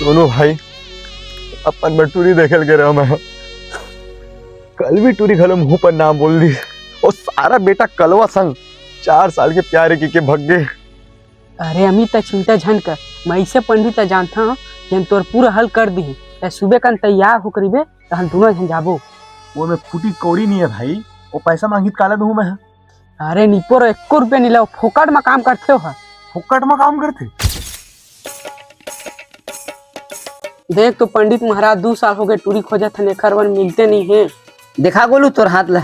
सोनू भाई अपन में टूरी देखल के रहा मैं कल भी टूरी घलो मुंह पर नाम बोल दी और सारा बेटा कलवा संग 4 साल के प्यारे की के भग गए। अरे अमित चिंता झन कर, मैं इसे पंडित जानता हूँ जन तोर पूरा हल कर दी। सुबह कन तैयार हो करीबे तो हम दोनों जन जाबो। वो में फूटी कौड़ी नहीं है भाई, वो पैसा मांगी काला दूं मैं। अरे निपोर 1 रुपया नहीं लो, फोकट में काम करते हो। फुक्कट में काम करते देख तो पंडित महाराज 2 साल हो गए टूरी खोजा थे, खरवन मिलते नहीं है। देखा गोलू तोर हाथ ला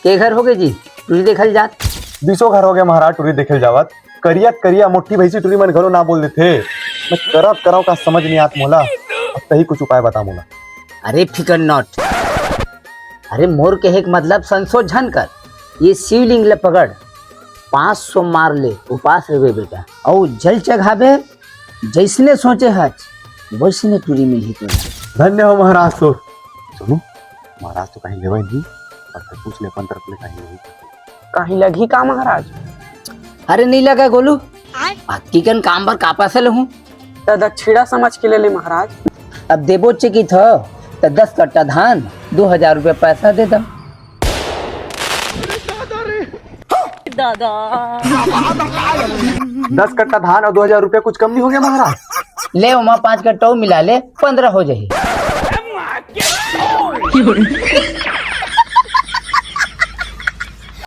के घर हो गए जी टूरी देखल जात। 20 घर हो गया महाराज टूरी देखल जावत। करिया मोटी भैंसी टूरी मन घरो ना बोल देते। मैं करब कराव का समझ नहीं आत मोला, अब तही कुछ उपाय बता मोला। अरे फिकर नॉट, अरे मोर के एक मतलब संशोधन कर, ये शिवलिंग ले पकड़ 500 मार ले, उपास रहे बेटा और जल चढ़ावे। जैसने सोचे हज वैसने टूरी मिली तो। धन्य हो महाराज। तो सुनो महाराज तो कहीं लेवा नहीं और पूछ ले अपन तरफ ले कहीं नहीं कहीं लगी का महाराज? अरे नहीं लगा गोलू, की कन काम पर कापा से लहूं तो दक्षिणा समझ के ले ले महाराज। अब देबो की था तो 10 कट्टा धान 2000 रुपया पैसा दे दम। दादा 10 कट्टा धान और 2000 रुपया कुछ कम नहीं हो गया महाराज? ले उमा 5 कट्टा मिला ले 15 हो जाही।